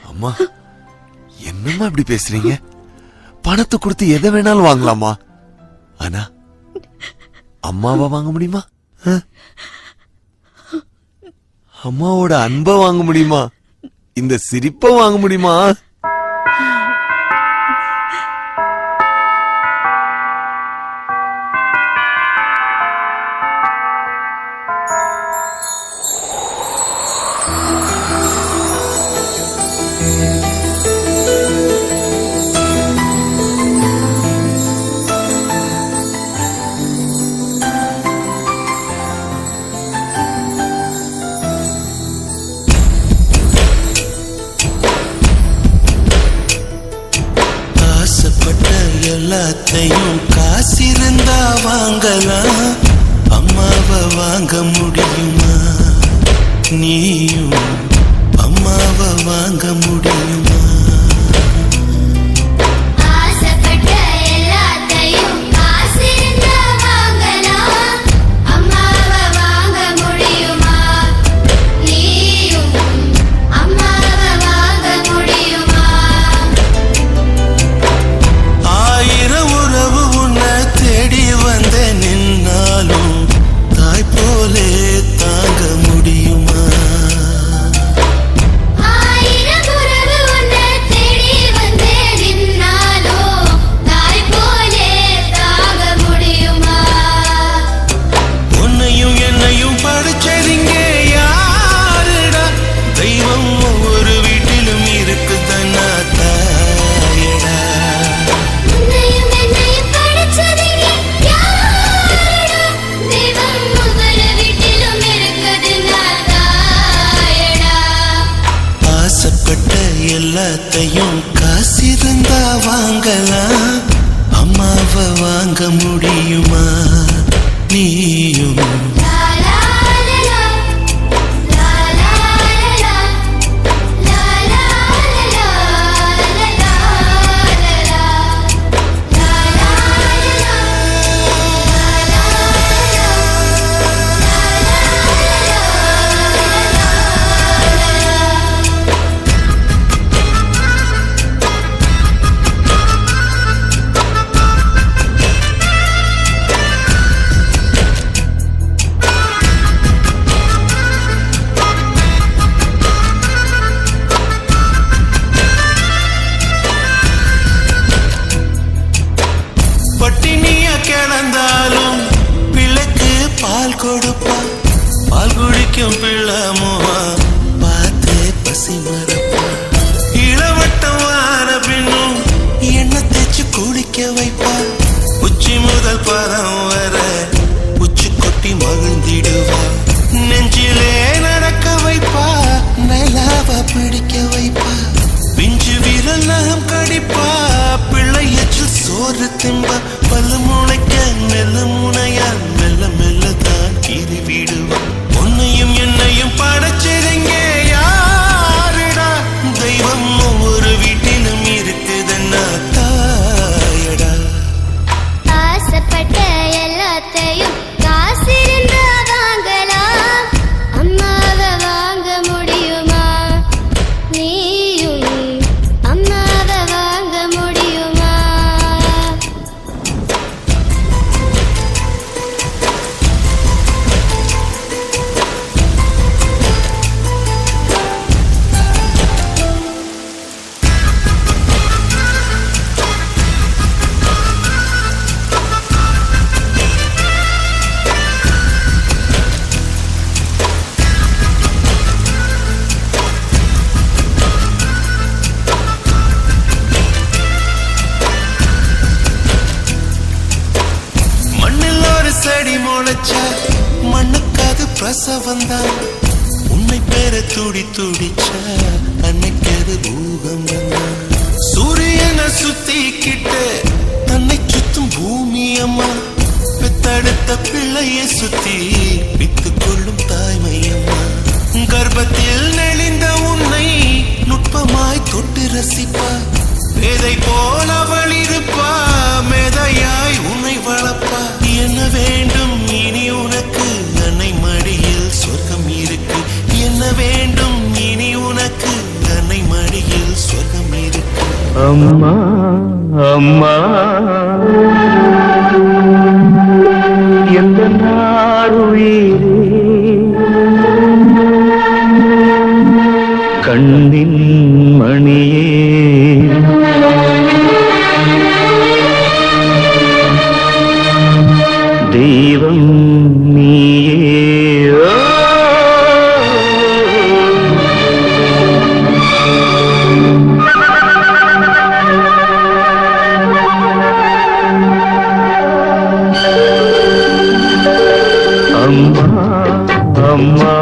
அம்மா என்னம்மா இப்படி பேசுறீங்க? பணத்தை கொடுத்து எதை வேணாலும் வாங்கலாமா? ஆனா அம்மாவை வாங்க முடியுமா? அம்மாவோட அன்பை வாங்க முடியுமா? இந்த சிரிப்பை வாங்க முடியுமா? எல்லாத்தையும் காசிருந்தா வாங்கலாம், அம்மாவை வாங்க முடியுமா? நீயும் அம்மாவை வாங்க முடியுமா? எல்லாத்தையும் காசிருந்தா வாங்கலாம், அம்மாவை வாங்க முடியுமா? நீயும் கிடந்தாலும் பிள்ளைக்கு பால் கொடுப்பா, பால் குடிக்கும் பிள்ளமுவா பார்த்து பசி மறப்பா. இளவட்டம் வார பின்னும் எண்ணெய் தேய்ச்சி குடிக்க வைப்பா, உச்சி முதல் பதம் வர உச்சி கொட்டி மகிழ்ந்திடுவா. நெஞ்சிலே நடக்க வைப்பா, நிலாவ பிடிக்க வைப்பா, பிஞ்சு விரல் நகம் கடிப்பா, பிள்ளையச்சில் சோறு திம்பா. பல்லு முளைக்க மெல்ல முனையா மெல்ல மெல்லதான் கீறி விடுவா. உன்னையும் என்னையும் படைச்சதுங்க யாருடா? தெய்வம் ஒவ்வொரு வீட்டிலும் இருக்குதுன்னா தாயடா. ஆசைப்பட்ட எல்லாத்தையும் காசிருந்தா வாங்கலாம், அம்மாவை வாங்க முடியுமா? நீயும் அம்மாவை வாங்க முடியுமா? செடி முளைச்சா மண்ணுக்காது பிரசவந்தான், உன்னை பேர துடி துடிச்சா அன்னைக்கது பூகம்பம் தான். சூரியனை சுத்திக்கிட்டு தன்னை சுத்தும் பூமி அம்மா, பெத்தெடுத்த பிள்ளையை சுத்தி வித்து கொள்ளும் தாய்மையம்மா. கர்ப்பத்தில் நெளிந்த உன்னை நுட்பமாய் தொட்டு ரசிப்பா, பேதை போல அவள் இருப்பா, மேதையாய் உன்னை வளர்ப்பா. என்ன வேண்டும் இனி உனக்கு? அன்னை மடியில் சொர்க்கம் இருக்கு. என்ன வேண்டும் இனி உனக்கு? அன்னை மடியில் அம்மா அம்மா எந்த நாருயிரே கண்ணின் மணியே தெய்வம் நீயே அம்மா அம்மா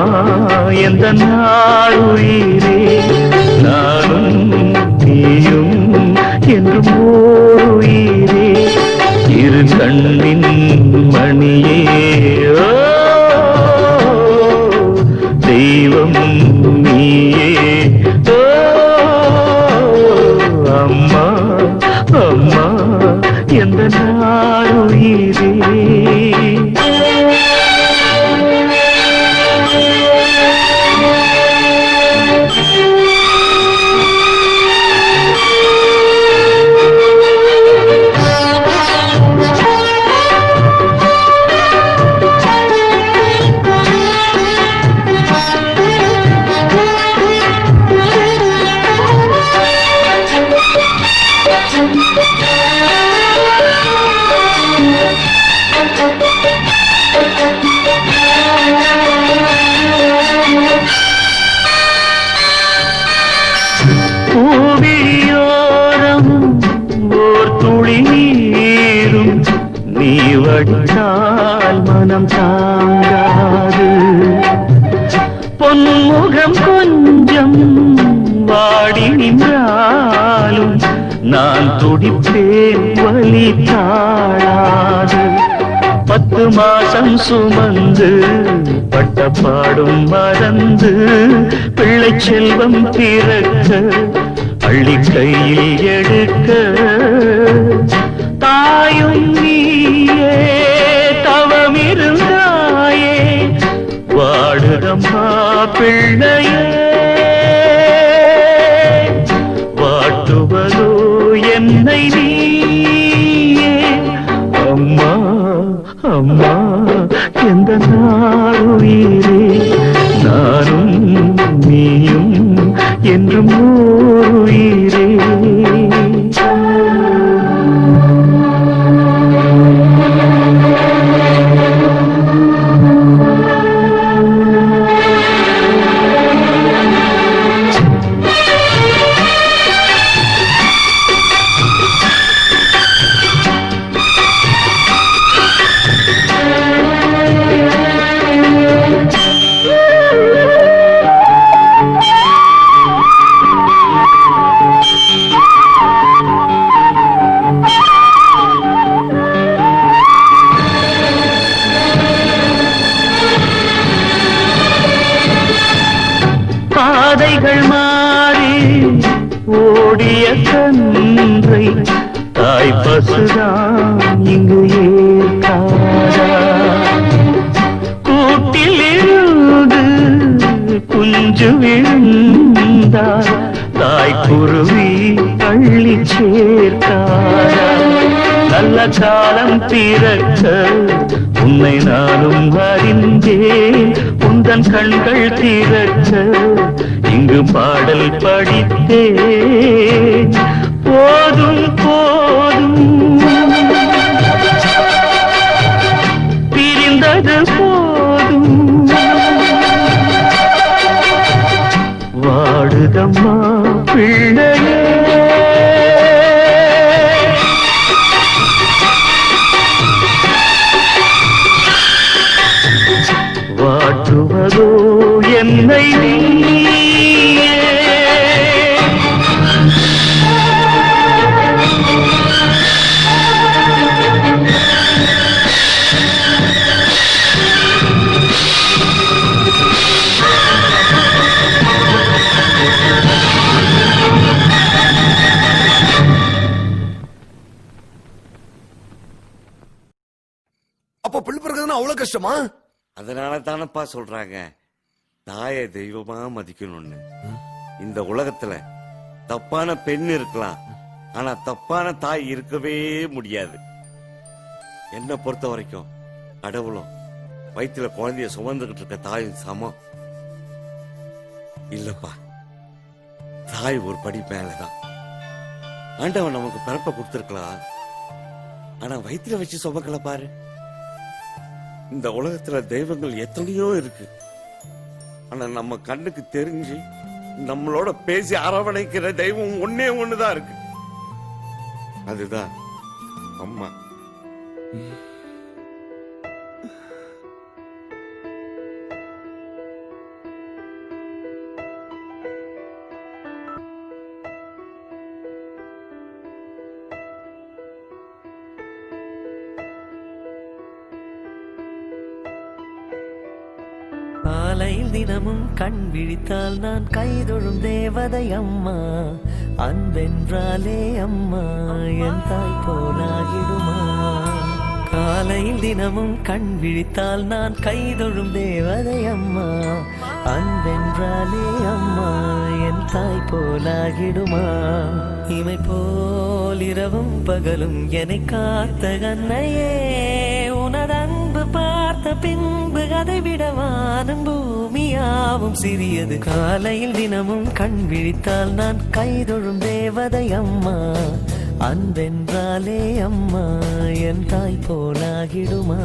எந்த நாளுயிரே நானும் நீயும் என்றும் ஓருயிரே இரு கண்ணின் மணியே ஓ, தெய்வம் நீயே ஓ, அம்மா அம்மா எந்த நாளுயிரே பூவியோரம் ஓர் துளி நீரும் நீ வடித்தால் மனம் தாங்காது பொன்முகம் கொஞ்சம் வாடி நின்றாலும் நான் துடிப்பேன் வலி தாழாது 10 மாசம் சுமந்து பட்ட பாடும் மறந்து பிள்ளை செல்வம் பிறக்க அள்ளி கையில் எடுக்க தாயும் நீயே தவமிருந்தாயே வாடுதம்மா பிள்ளையே வாட்டுவதோ என்னை நீயே அம்மா அம்மா எந்த நாளுயிரே நானும் நீயும் என்றும் ஓருயிரே பாதைகள் மாறி ஓடிய கன்றை தாய் பசுதான் இங்கு ஏற்காதா கூட்டில் இருந்து குஞ்சு விழுந்தார் தாய் குருவி பள்ளி சேர்க்காதா நல்ல காலம் பிறக்க உன்னை நானும் அறிந்தேன் உந்தன் கண்கள் திறக்க இங்கு பாடல் படித்தேன் போதும் போதும் பிரிந்தது போதும் வாடுதம்மா பிள்ளையே வாட்டுவதோ என்னை நீயே அப்ப பிள்ளை பிறகுதுன்னா அவ்வளவு கஷ்டமா? அதனால தானப்பா சொல்றாங்க தாயை தெய்வமா மதிக்கணும்னு. இந்த உலகத்துல தப்பான பெண் இருக்கலாம், ஆனா தப்பான தாய் இருக்கவே முடியாது. என்ன பொறுத்த வரைக்கும் கடவுளும் வயிற்றுல குழந்தைய சுமந்துகிட்டு இருக்க தாயும் சமம். இல்லப்பா, தாய் ஒரு படி மேலதான். ஆண்டவன் நமக்கு பிறப்ப கொடுத்திருக்கலாம், ஆனா வயிற்றுல வச்சு சுமக்கல பாரு. இந்த உலகத்துல தெய்வங்கள் எத்தனையோ இருக்கு, ஆனா நம்ம கண்ணுக்கு தெரிஞ்சு நம்மளோட பேசி அரவணைக்கிற தெய்வம் ஒன்னே ஒண்ணுதான் இருக்கு. அதுதான் அம்மா. காலையில் தினமும் கண் விழித்தால் நான் கைதொழும் தேவதை அம்மா. அன்பென்றாலே அம்மா என் தாய் போலாகிடுமா. காலையில் தினமும் கண் விழித்தால் நான் கைதொழும் தேவதை அம்மா. அன்பென்றாலே அம்மா என் தாய் போலாகிடுமா. இமை போல் இரவும் பகலும் என்னை காத்த கண்ணையே, உனது அன்பு பார்த்த பின்பு அதை விட வானம் பூமியாவும் சிறியது. காலையில் தினமும் கண் விழித்தால் நான் கைதொழும் தேவதை அம்மா. அன்பென்றாலே அம்மா என் தாய் போலாகிடுமா.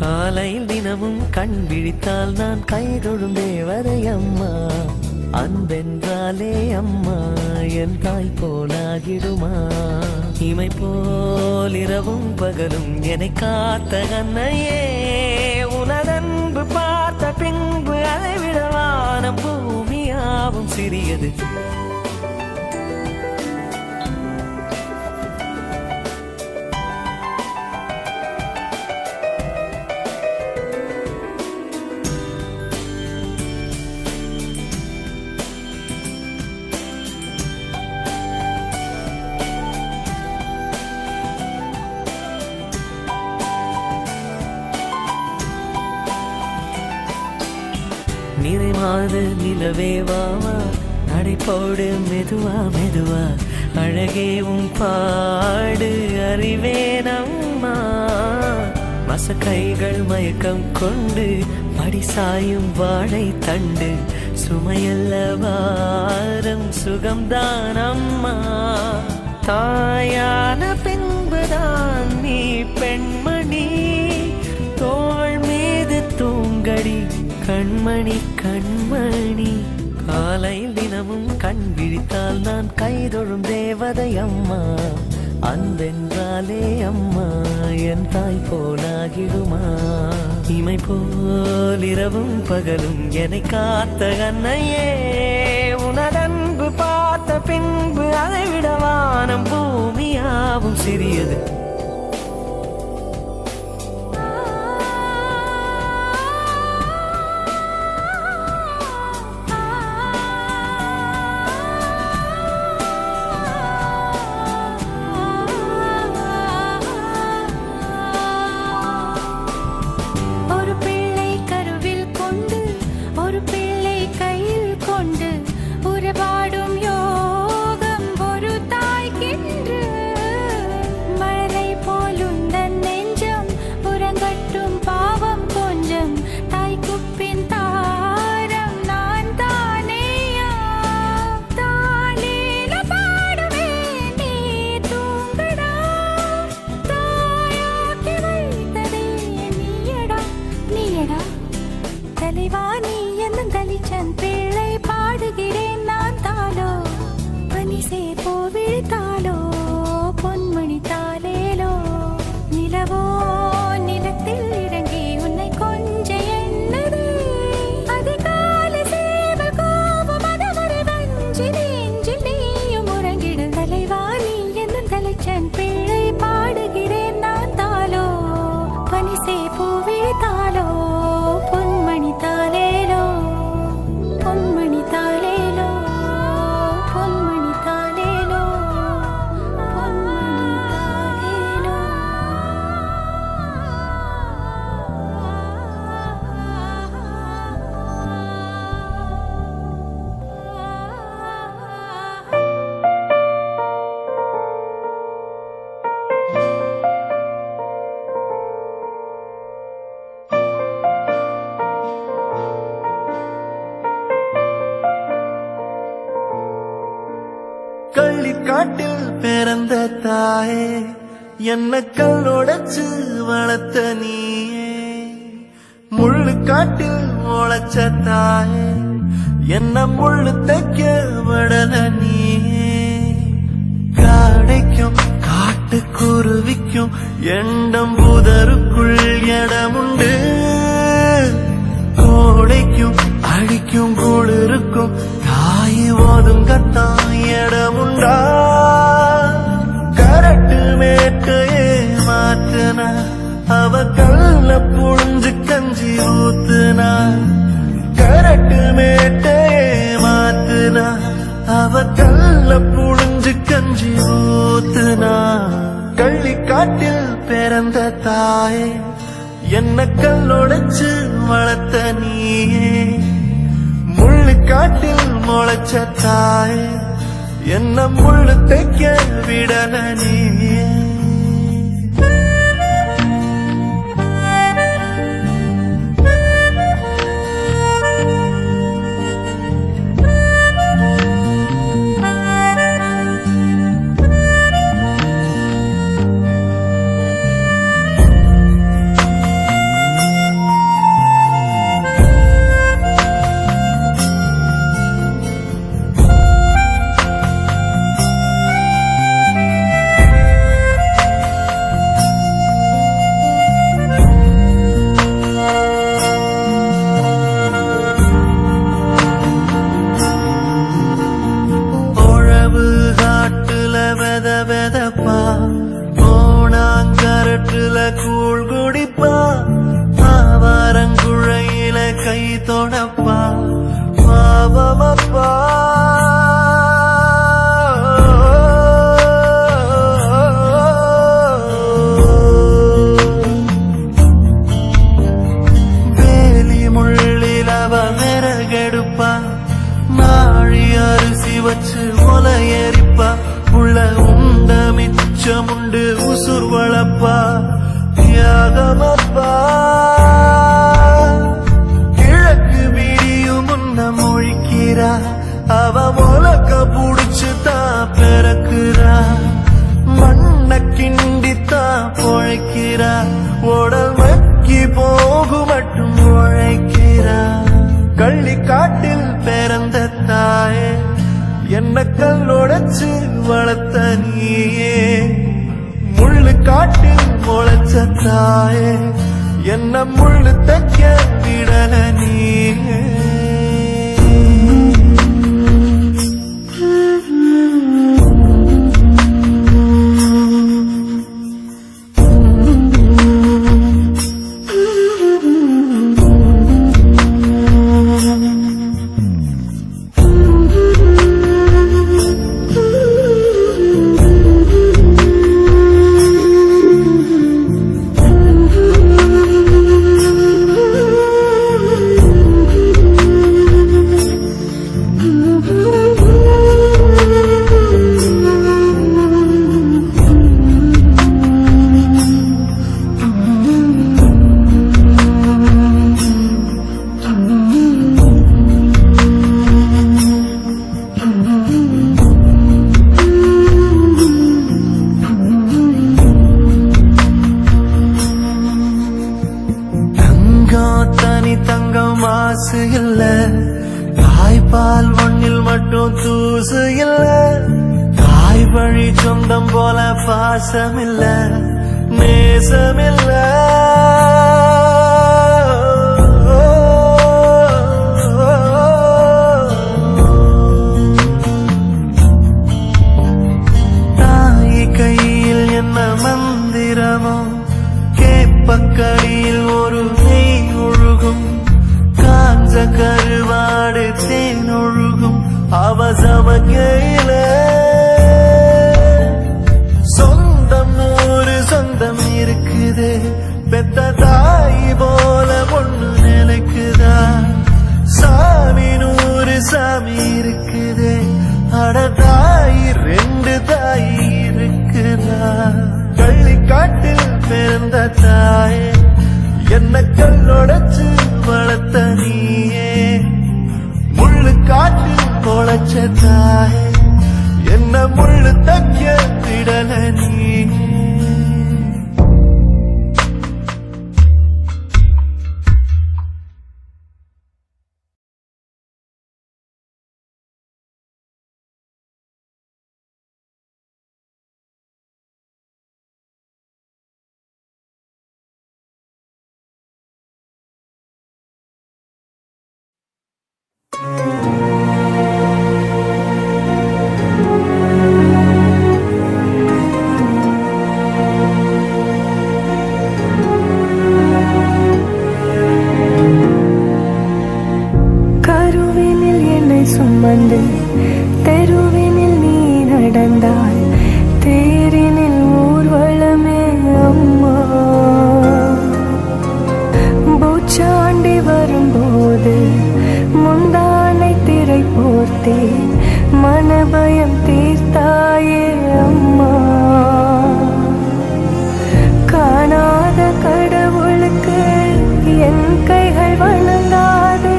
காலையில் தினமும் கண் விழித்தால் நான் கைதொழும் தேவதை அம்மா. அன்பென்றாலே அம்மா என் தாய் போலாகிடுமா. இமை போல் இரவும் பகலும் என்னை காத்த கண்ணையே, உனதன்பு பார்த்த பின்பு அதை விட வானம் பூமியாவும் சிறியது. நிறைமாத நிலவே வாவா, நடைபோடு மெதுவா மெதுவா, அழகேவும் பாடு அறிவேனம்மா. மசக்கைகள் மயக்கம் கொண்டு படிசாயும் வாழை தண்டு, சுமையல்ல வாரம் சுகம்தான் அம்மா. தாயான பின்புதான் நீ பெண்மணி, தோள் மீது தூங்கடி கண்மணி கண்மணி. காலையில் தினமும் கண் விழித்தால் நான் கைதொழும் தேவதை அம்மா. அன்பென்றாலே அம்மா என் தாய் போலாகிடுமா. இமை போல் இரவும் பகலும் என்னை காத்த கண்ணையே, உனதன்பு பார்த்த பின்பு அதை விட வானம் பூமியாவும் சிறியது. ஒரு பிள்ளை கருவில் கொண்டு, ஒரு பிள்ளை கையில் கொண்டு, கள்ளிக்காட்டில் பிறந்த தாயே என்ன கல்லோடச்சு வளர்த்த நீயே முள்ளுக்காட்டில் முளைச்ச தாயே என்ன முள்ளு தைக்க விடல நீயே காடைக்கும் காட்டுக்குருவிக்கும் எண்டம் புதருக்குள் இடமுண்டு கோடைக்கும் அடிக்கும் குளிருக்கும் தாய் ஒதுங்கத்தான் இடமுண்டா கரட்டு மேட்டையே மாற்றுனா அவ கல்ல புழிஞ்சு கஞ்சி ஊத்துனா கரட்டு மேட்டையே மாத்துனா அவ கல்ல புழிஞ்சு கஞ்சி ஊத்துனா கள்ளிக்காட்டில் பிறந்த தாயே என்ன கல்லொடைச்சு வளர்த்த நீயே முள்ளுக்காட்டில் முளைச்ச தாயே என்ன முள்ளு தைக்க விடல நீயே வெதப்பா போனாங்கரட்டுல கூழ் குடிப்பா ஆவாரங்குழையில கை தொடப்பா பாவமப்பா வேலி முள்ளில் அவ விறகெடுப்பா நாழி அரிசி வச்சு ஒலையரிப்பா உள்ள உண்ட மிச்சமுண்டு உசுர் வளப்பா தியாகமப்பா கிழக்கு விடியும் முன்ன மொழிக்கிறா அவ உலக புடிச்சு தான் பிறக்குறா மண்ண கிண்டித்தான் பொழைக்கிறா உடல் மக்கி போகு மட்டும் உழைக்கிறா கள்ளிக்காட்டில் பிறந்த தாயே என்ன கல்லொடைச்சு வளர்த்த நீயே முள்ளு காட்டில் முளைச்ச தாயே என்ன முள்ளு தைக்க விடல நீயே தங்கம் மாசு இல்ல தாய்ப்பால் மண்ணில் மட்டும் தூசு இல்ல தாய் வழி சொந்தம் போல பாசம் இல்ல நேசம் இல்ல தாய் கையில் என்ன மந்திரமோ கேப்பக்கடியில் ஒரு நெய் ஒழுகும் காஞ்ச கருவாடு தேன் ஒழுகும் அவசவகையில சொந்தம் ஒரு சொந்தம் இருக்குது பெத்த தாய் போல பொண்ணு நினைக்குதா சாமி நூறு சாமி இருக்குது அட தாய் ரெண்டு தாய் இருக்குதா கள்ளிக்காட்டில் பிறந்த தாயே என்ன கல்லொடைச்சு வளர்த்த நீயே முள்ளு காட்டில் முளைச்ச தாயே என்ன முள்ளு தைக்க விடல நீ. கருவினில் என்னை சுமந்து தெருவினில் நீ நடந்தாய், தேரினில் ஊர்வலமே அம்மா. பூச்சாண்டி வரும்போது முந்தானை திரை போர்த்தே மனபயம் தீர்த்தாயே அம்மா. காணாத கடவுளுக்கு என் கைகள் வணங்காது,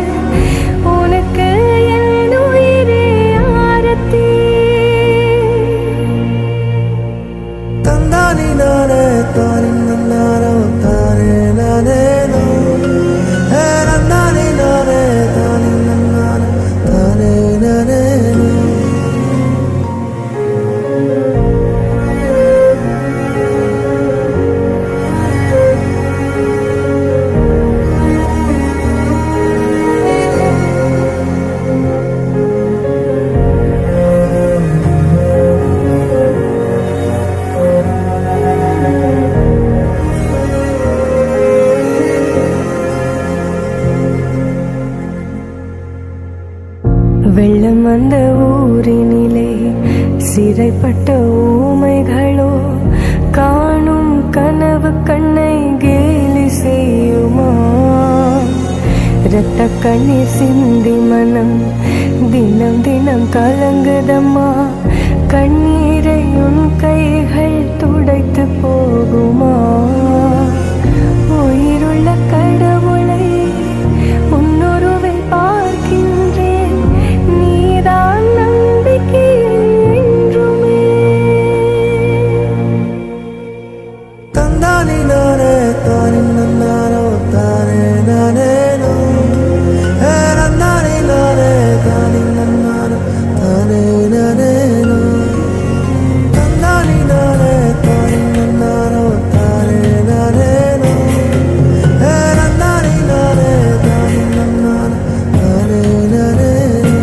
உனக்கு என் உயிரே ஆரத்தி. தந்தானி நானே தானி நன்னாரோ தானே நானே நோ. நந்தானி நானே தானி நன்னாரோ தானே நானே நோ. வெள்ளம் வந்த ஊரினிலே சிறைப்பட்ட ஊமைகளோ காணும் கனவு கண்ணை கேலி செய்யுமா. இரத்த கண்ணீர் சிந்தி மனம் தினம் தினம் கலங்குதம்மா. கண்ணீரை உன் கைகள் துடைத்து போகுமா. உயிருள்ள கடவுளை உன்னுருவை பார்க்கின்றேன், நீதான் நம்பிக்கை என்றுமே. தந்தானி நானே தானி நன்னாரோ தானே நானே நோ. நந்தானி நானே தானி நன்னாரோ தானே நானே நோ. தந்தானி நானே தானி நன்னாரோ தானே நானே நோ. நந்தானி நானே தானி நன்னாரோ தானே நானே நோ.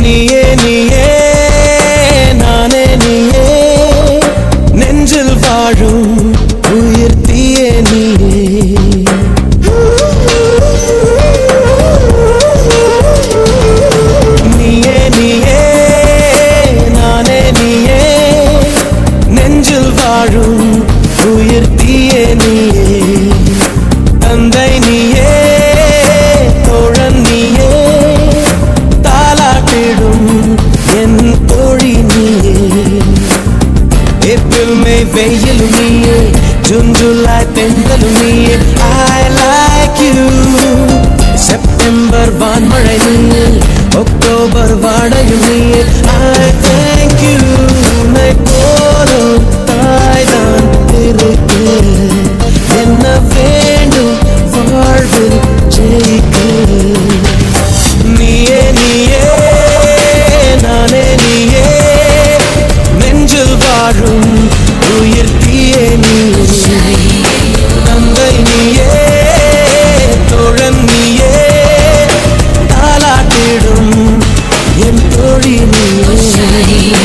நீயே நீயே நானே நீயே, நெஞ்சில் வாழும் உயிர் தீயே நீயே. நீயே நீயே நானே நீயே, நெஞ்சில் வாழும் உயிர் தீயே நீயே. தந்தை நீயே தோழன் நீயே, தாலாட்டிடும் என் தோழி நீயே. ஏப்ரல் மே வெயிலும் நீயே, ஜூன் ஜூலை தென்றலும் நீயே. I like you. செப்டம்பர் வான்மழை நீயே, அக்டோபர் வாடையும் நீயே. தோழி நீயே.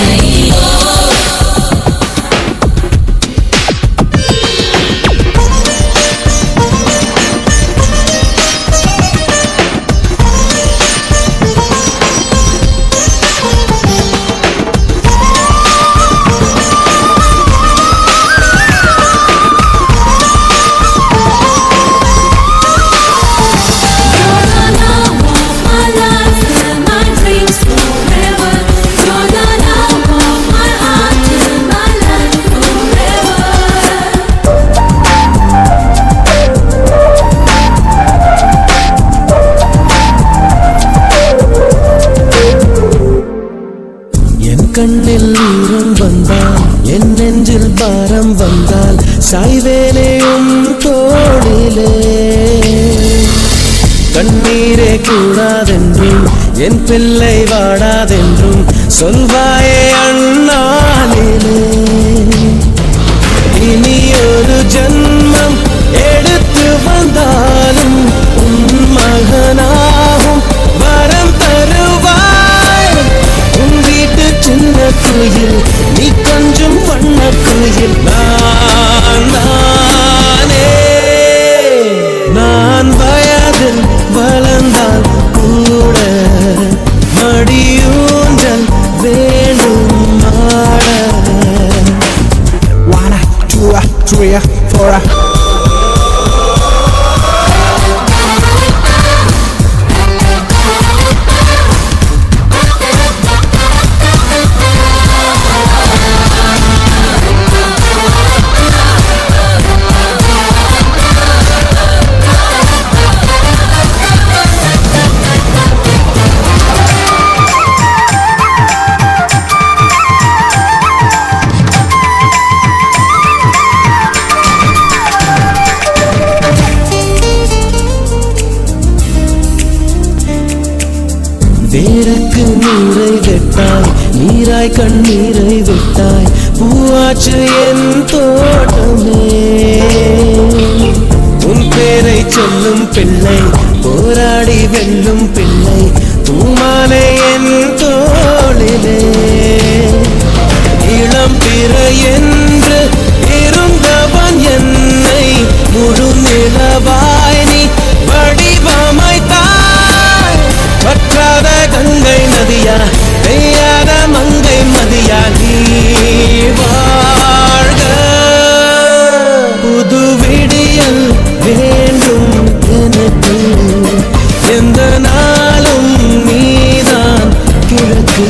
என் கண்ணில் ஈரம் வந்தால் என் நெஞ்சில் பாரம் வந்தால் சாய்வேனையும் தோளிலே. கண்ணீரே கூடாதென்றும் என் பிள்ளை வாடாதென்றும் சொல்வாயே அண்ணாளிலே. இனி ஒரு ஜன்மம் எடுத்து வந்தாலும் உன் மகனாகும் வரம் தருவாய். உன் வீட்டு சின்ன குயில் நீ கொஞ்சம் வண்ண குயில். நான் வயதில் வளர்ந்தால் கூட மடியூஞ்சல் வேண்டும் ஆட. 1, 2, 3, 4. வேருக்கு நீரை வெட்டாய் நீராய் கண்ணீரை விட்டாய். பூவாச்சு என் தோட்டமே உன் பேரை சொல்லும் பிள்ளை போராடி வெல்லும் பிள்ளை. தூமாலே என் தோளிலே இளம் பிற என்று இருந்தவன் என்னை முழு நிலவாய் நீ வடிவமைத்தாய். வற்றாத கங்கை நதியா பெய்யாத மங்கை மதியா நீ வாழ்க. புது விடியல் வேண்டும் எனக்கு எந்த நாளும் நீதான் கிழக்கு.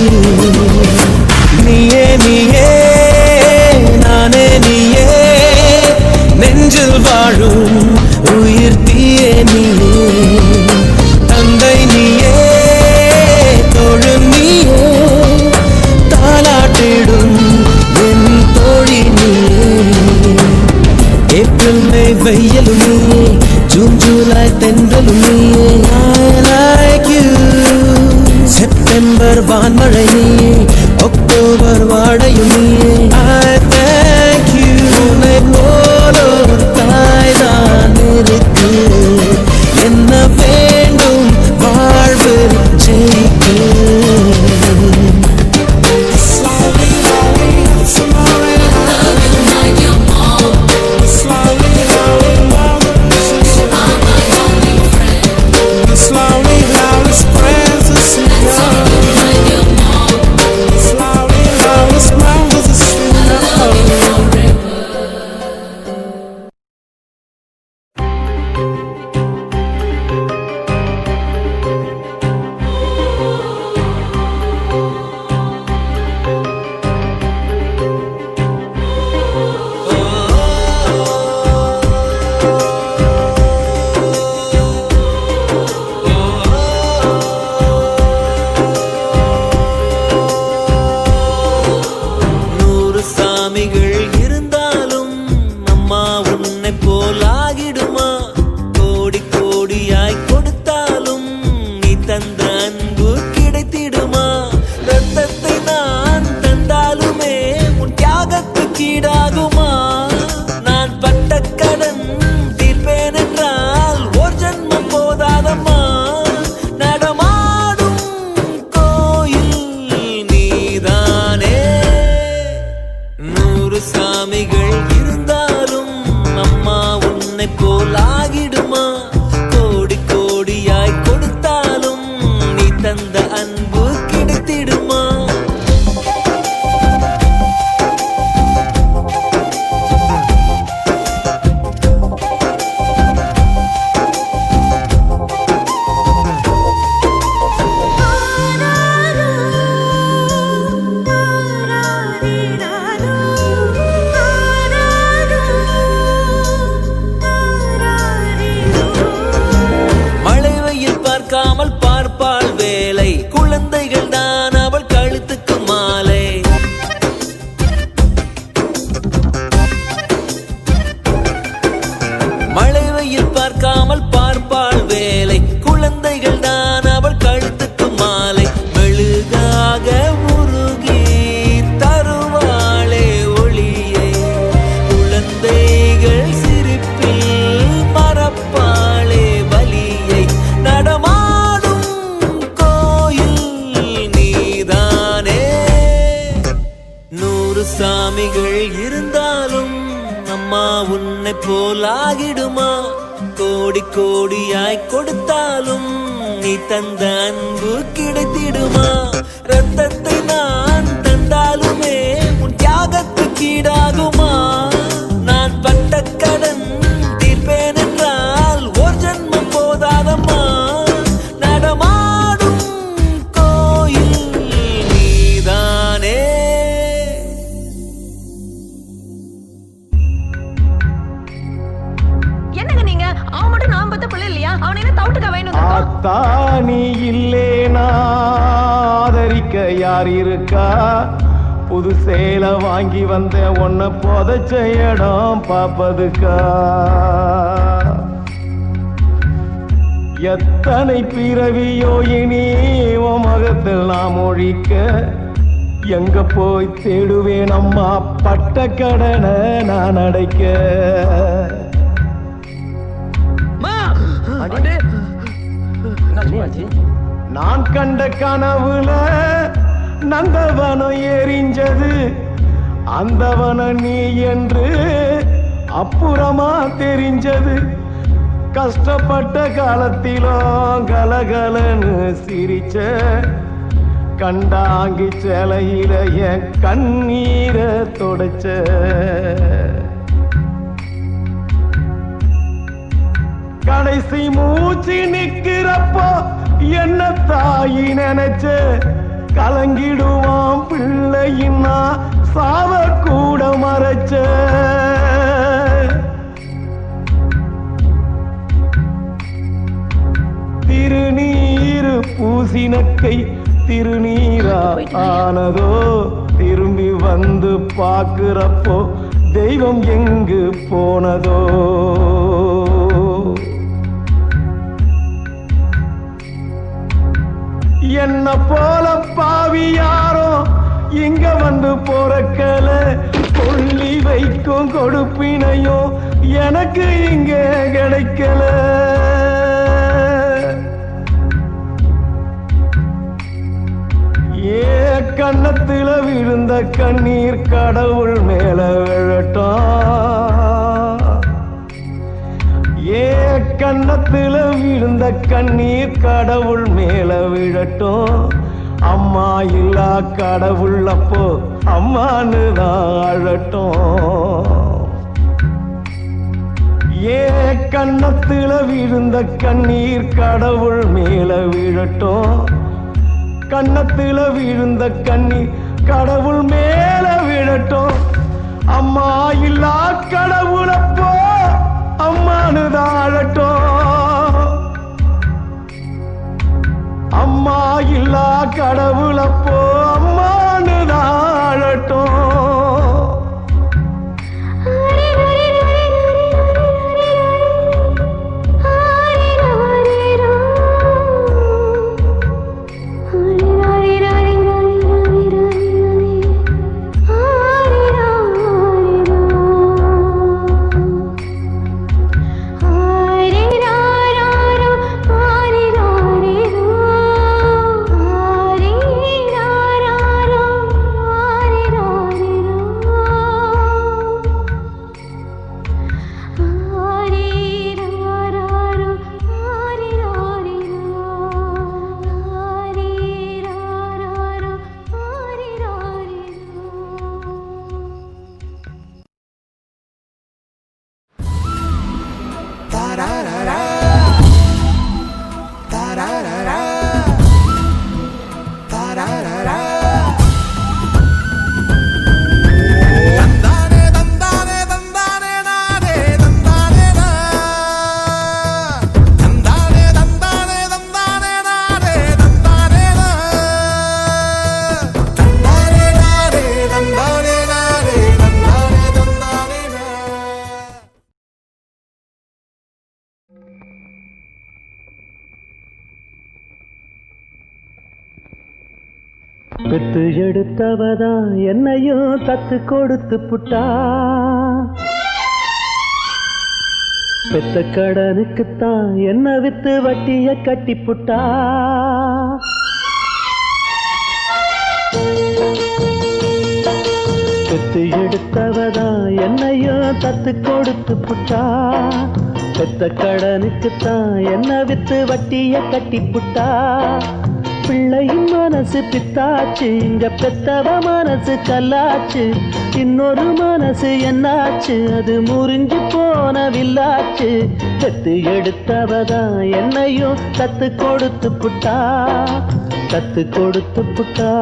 நீயே நீயே நானே நீயே நெஞ்சில் வாழும் உயிர் தீயே நீயே. தந்தை நீயே தோழு நீயே தாலாட்டிடும் என் தோழி நீயே. ஏப்ரல் மே வெயிலும் நீயே ஜூன் ஜூலை தென்றலும் நீயே. I like you. செப்டம்பர் வான்மழை நீயே அக்டோபர் வாடையும் நீயே. I thank you. உன்னை போலோர் தாய்தான் இருக்கு என்ன வேண்டும் வாழ்வில் ஜெயிக்க. சாமிகள் இருந்தாலும் அம்மா உன்னை போலாகிடுமா? கோடி கோடியாய் கொடுத்தாலும் நீ தந்த அன்பு கிடைத்திடுமா? ரத்தத்தை நான் தந்தாலுமே உன் தியாகத்துக்கு ஈடாகுமா? நான் பட்ட கடன் தீர்ப்பேன் என்றால் ஒரு ஜென்மம் போதாதம்மா. நடமாடும் கோயில் நீதானே. என்னங்க நீங்க அவன் மட்டும் நான் பத்த பிள்ளை இல்லையா? அவனை என்ன தவிட்டுக்க வேணும்? ஆத்தா நீ இல்லேனா ஆதரிக்க யார் இருக்கா? புது சேலை வாங்கி வந்த உன்னை புதைச்ச இடம் பாப்பதுக்கா? எத்தனை பிறவியோ இனி உன் மகத்தில் நாம் ஒழிக்க, எங்க போய் தேடுவேன் அம்மா பட்ட கடனை நான் அடைக்க. நான் கண்ட கனவுல நந்தவனம் எரிஞ்சது, அந்தவனம் நீ என்று அப்புறமா தெரிஞ்சது. கஷ்டப்பட்ட காலத்திலும் கலகலன்னு சிரிச்ச கண்டாங்கி சேலையில என் கண்ணீரை தொடச்ச. கடைசி மூச்சு நிக்கிறப்போ என்ன தாயி நினைச்ச, கலங்கிடுவான் பிள்ளையின்னா சாவ கூட மறைச்ச. திருநீரு பூசினக்கை திருநீரா ஆனதோ? திரும்பி வந்து பார்க்கிறப்போ தெய்வம் எங்கு போனதோ? என்ன போல பாவி யாரோ இங்க வந்து போறக்கல, கொள்ளி வைக்கும் கொடுப்பினையும் எனக்கு இங்க கிடைக்கல. ஏ கண்ணத்துல விழுந்த கண்ணீர் கடவுள் மேல விழட்டும். ஏ கண்ணத்துல விழுந்த கண்ணீர் கடவுள் மேல விழட்டும். அம்மா இல்லா கடவுள் அப்போ அம்மானு தான் அழட்டும். ஏ கண்ணத்துல விழுந்த கண்ணீர் கடவுள் மேல விழட்டும். கண்ணத்துல விழுந்த கண்ணீர் கடவுள் மேல விழட்டும். அம்மா இல்லா கடவுள் அப்போ அம்மானு தான் அழட்டும். அம்மா இல்லா கடவுள் அப்போ அம்மானு தான் அழட்டும். பெத்து எடுத்தவதா என்னையும் தத்து கொடுத்து புட்டா, பெத்த கடனுக்குத்தான் என்ன வித்து வட்டிய கட்டி புட்டா. பெத்து எடுத்தவதா என்னையும் தத்து கொடுத்து புட்டா, பெத்த கடனுக்குத்தான் என்ன வித்து வட்டிய கட்டி புட்டா. பிள்ளையின் மனசு பித்தாச்சு, இங்க பெத்தவ மனசு கல்லாச்சு. இன்னொரு மனசு என்னாச்சு, அது முறிஞ்சு போன வில்லாச்சு. பெத்து எடுத்தவதா என்னையும் தத்து கொடுத்து புட்டா, தத்து கொடுத்து புட்டா.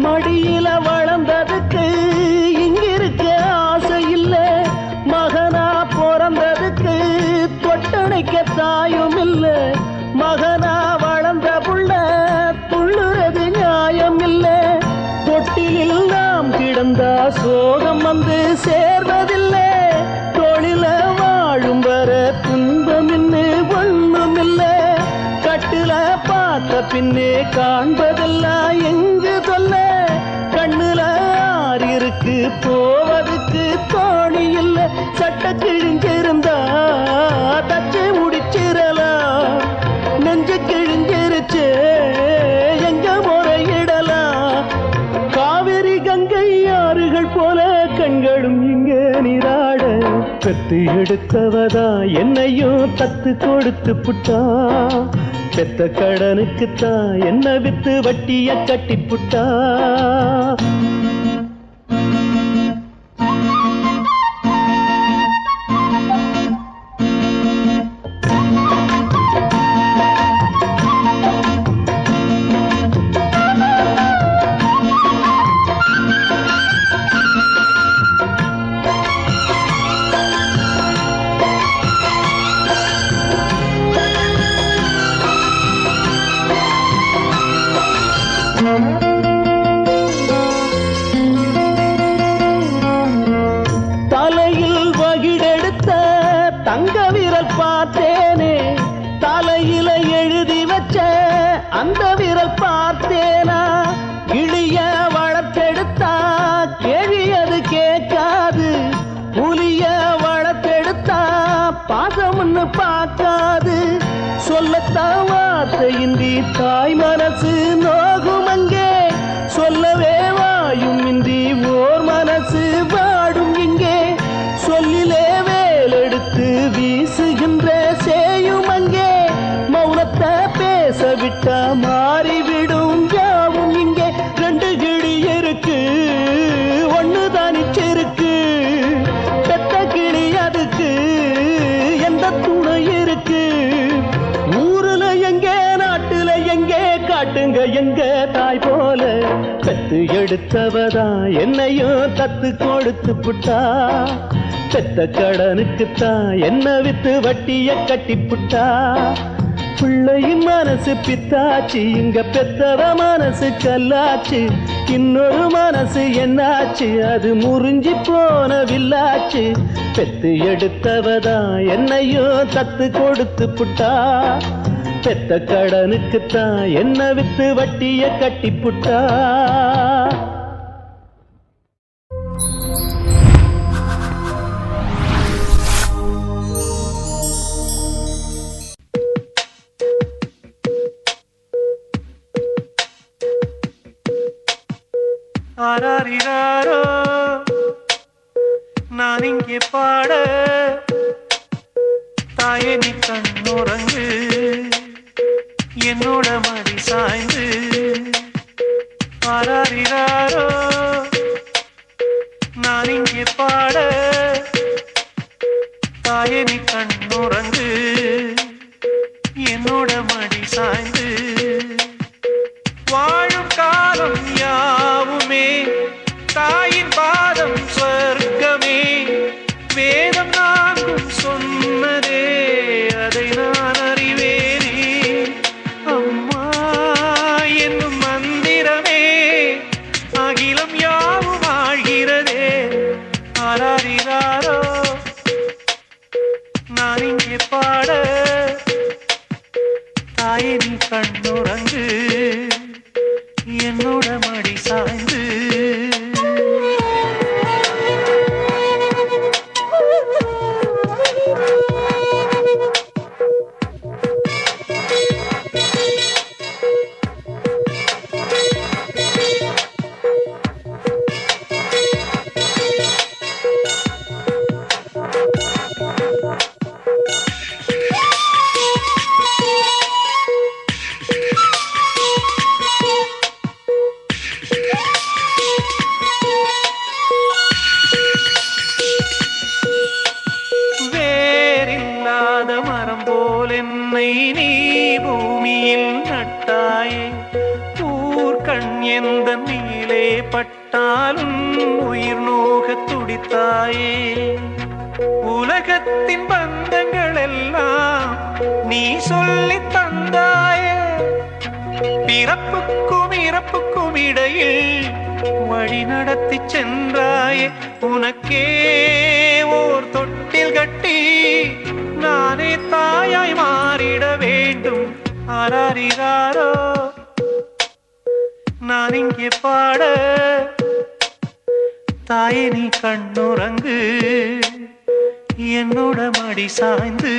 மடியில வளர்ந்ததுக்கு இங்கிருக்க ஆசை இல்ல, மகனா பிறந்ததுக்கு தொட்டணைக்க தாயும் இல்ல. மகனா வளர்ந்த புள்ள துள்ளுறது நியாயம் இல்ல. தொட்டிலில் நாம் கிடந்தா சோகம் வந்து சேர்வதில்லை. தொழில வாழும் வர துன்பம் இன்னு ஒண்ணும் இல்ல. கட்டுல பார்த்த பின்னே காண்பதெல்லாம் எங்கு சொல்ல. கண்ணுல ஆறு இருக்கு போவதுக்கு தோணி இல்ல. சட்ட கிழிஞ்சிருந்தா தச்சு முடிச்சிடலாம், நெஞ்சு கிழிஞ்சிருச்சு எங்க முறையிடலாம். காவிரி கங்கை ஆறுகள் போல கண்களும் இங்க நீராட, பெத்து எடுத்தவதா என்னையும் தத்து கொடுத்து புட்டா. பெத்த கடனுக்குத்தான் என்ன வித்து வட்டிய கட்டி புட்டா. தலையில் வகிடெடுத்த தங்க விரல் பார்த்தேனே, தலையில எழுதி வச்ச அந்த விரல் பார்த்தேனா. இழிய வளர்த்தெடுத்தா கேள்வி அது கேட்காது, புலிய வளர்த்தெடுத்தா பாசம்னு பார்க்காது. சொல்லத்தான் வார்த்தையின்றி தாய் மனசு நோகும் அங்கே, சொல்லவே வாயும் இன்றி ஓர் மனசு வாடும் இங்கே. சொல்லிலே வேலெடுத்து வீசுகின்ற சேயும் அங்கே, மௌனத்தை பேச விட்டா மாறிவிடும் யாவும் இங்கே. ரெண்டு கிளி இருக்கு ஒண்ணு தனிச்சிருக்கு, பெத்த கிளி அதுக்கு எந்த துணை இருக்கு. ஊருல எங்கே நாட்டுல எங்கே காட்டுங்க எங்க தாய் போல. பெத்து எடுத்தவதா என்னையும் தத்து கொடுத்து புட்டா, பெத்த கடனுக்குத்தான் என்ன வித்து வட்டிய கட்டி புட்டா. பிள்ளையின் மனசு பித்தாச்சு, இங்க பெத்தவ மனசு கல்லாச்சு. இன்னொரு மனசு என்னாச்சு, அது முறிஞ்சி போன வில்லாச்சு. பெத்து எடுத்தவதா என்னையும் தத்து கொடுத்து புட்டா, பெத்த கடனுக்குத்தான் என்ன வித்து வட்டிய கட்டி புட்டா. ஆராரிராரோ நான் இங்கே பாட, தாயே நீ கண்ணுறங்கு என்னோட மடி சாய்ந்து. ஆராரிராரோ நான் இங்கே பாட, தாயே நீ கண்ணுறங்கு என்னோட மடி சாய்ந்து. வாழும் காலம் யாவுமே தாயின் பாதம் சொர்க்கமே, வேதம் நான்கும் சொன்னதே அதை கண்ணுறங்கு என்னோட மடி சாய்ந்து நீ பூமியில் நட்டாயே ஊர்கண் எந்த மேலே பட்டாலும் உயிர் நோக துடித்தாயே உலகத்தின் பந்தங்கள் எல்லாம் நீ சொல்லி தந்தாயே பிறப்புக்கும் இறப்புக்கும் இடையில் வழி நடத்தி சென்றாயே உனக்கே ஓர் தொட்டில் கட்டி நானே தாயாய் மாறிட வேண்டும் ஆராரிராரோ நான் இங்கே பாட தாயே நீ கண்ணுறங்கு என்னோட மடி சாய்ந்து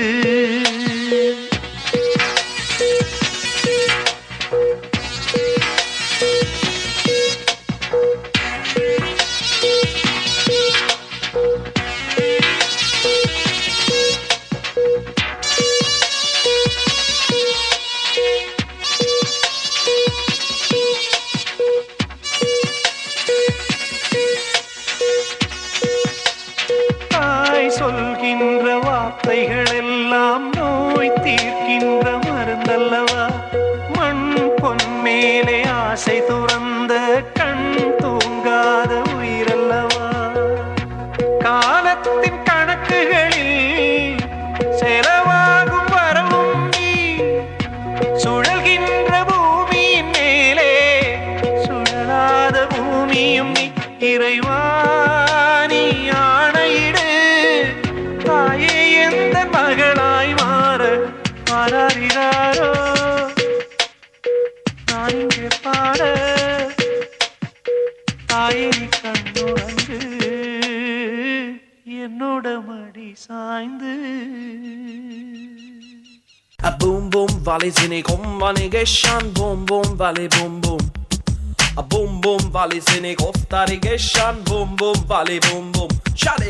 சொல்கின்ற வார்த்தைகள் எல்லாம் நோய் தீர்க்கின்ற மருந்தல்லவா மண் பொன் மேலே ஆசை துறந்த கண் தூங்காத உயிரல்லவா காலத்தின் கணக்குகளில் செலவாகும் வரவும் நீ சுழல்கின்ற பூமியின் மேலே சுழலாத பூமியும் நீ இறைவா நீ ஆணையிடு தாயே எந்த மகளாய் மாற ஆராரிராரோ நான் இங்கே பாட தாயே நீ கண்ணுறங்கு என்னோட மடி சாய்ந்து A boom boom valley sine kom vani geshan boom boom valley boom boom A boom boom valley sine koftari geshan boom boom valley boom boom Shade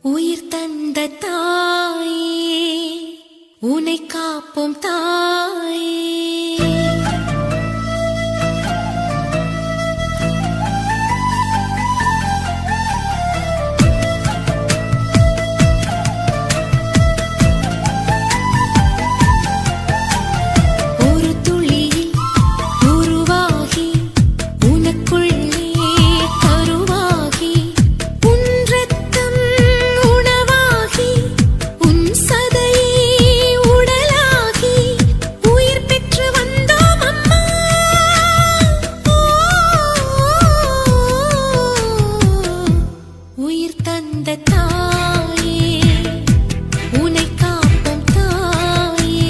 உயிர் தந்த தாயே உன்னை காப்போம் தாயே ஒரு துளியில் உருவாகி உனக்குள்ளே கருவாகி உன் ரத்தம் உணவாகி உன் சதையே உடலாகி உயிர் பெற்று வந்தோம் அம்மா உயிர் தந்த தாயே உன்னை காப்போம் தாயே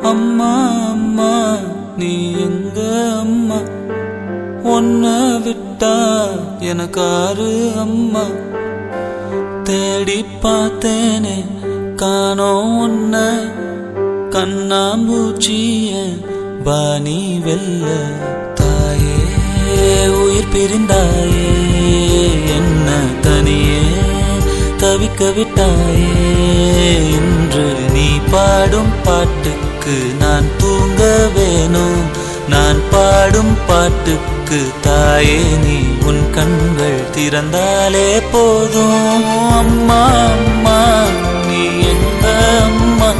அம்மா அம்மா நீ எங்க அம்மா, உன்னை விட்டா எனக்காரு அம்மா. தேடி பார்த்தேனே காணோம் உன்ன, கண்ணாம்பூச்சிய பாணி வெல்ல. தாயே உயிர் பிரிந்தாயே, என்ன தனியே தவிக்க விட்டாயே. இன்று நீ பாடும் பாட்டுக்கு நான் தூங்க வேணும், நான் பாடும் பாட்டுக்கு தாயே நீ உன் கண்கள் திறந்தாலே போதும். அம்மா அம்மா நீ எங்க அம்மா,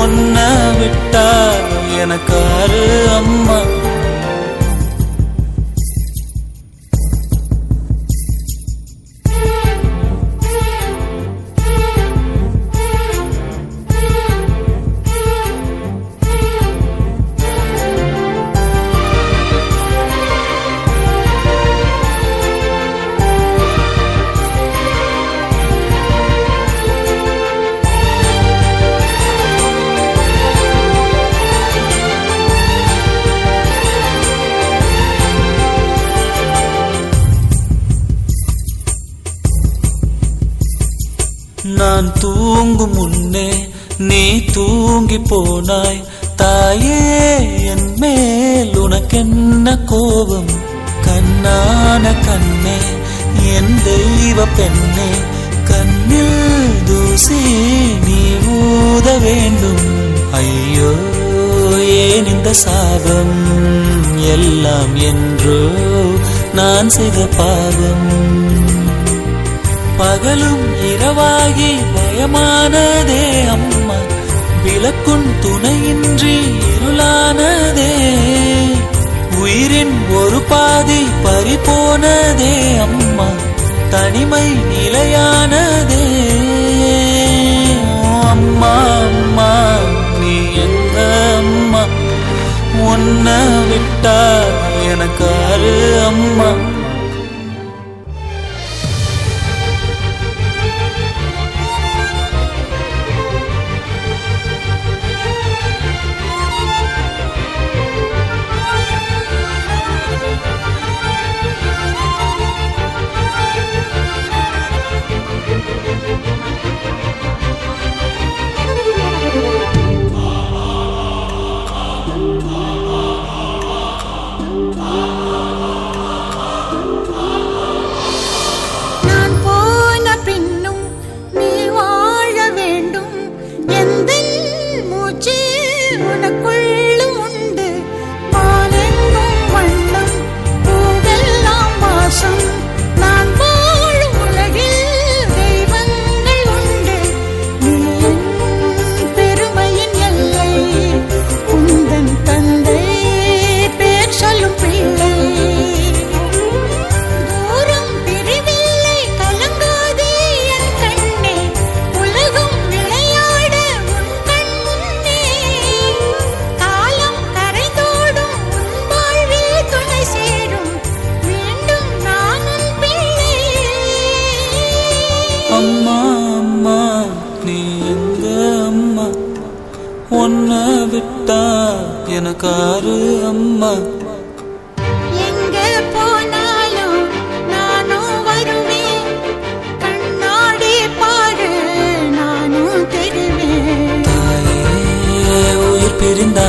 உன்னை விட்டா எனக்காரு அம்மா. நான் தூங்கும் முன்னே நீ தூங்கி போனாய் தாயே, என் மேல் உனக்கென்ன கோபம். கண்ணான கண்ணே என் தெய்வ பெண்ணே, கண்ணில் தூசி நீ ஊத வேண்டும். ஐயோ ஏன் இந்த சாபம், எல்லாம் என்றோ நான் செய்த பாவம். பகலும் இரவாகி பயமானதே அம்மா, விளக்குன் துணையின்றி இருளானதே. உயிரின் ஒரு பாதி பறிபோனதே அம்மா, தனிமை நிலையானதே. அம்மா அம்மா நீ எங்க அம்மா, உன்னை விட்டா எனக்காரு அம்மா. அம்மா அம்மா நீ எங்க அம்மா, உன்னை விட்டா எனக்காரு அம்மா. எங்க போனாலும் நானும் வருவேன், கண்ணாடி பாரு நானும் தெரிவேன். தாயே உயிர் பிரிந்தா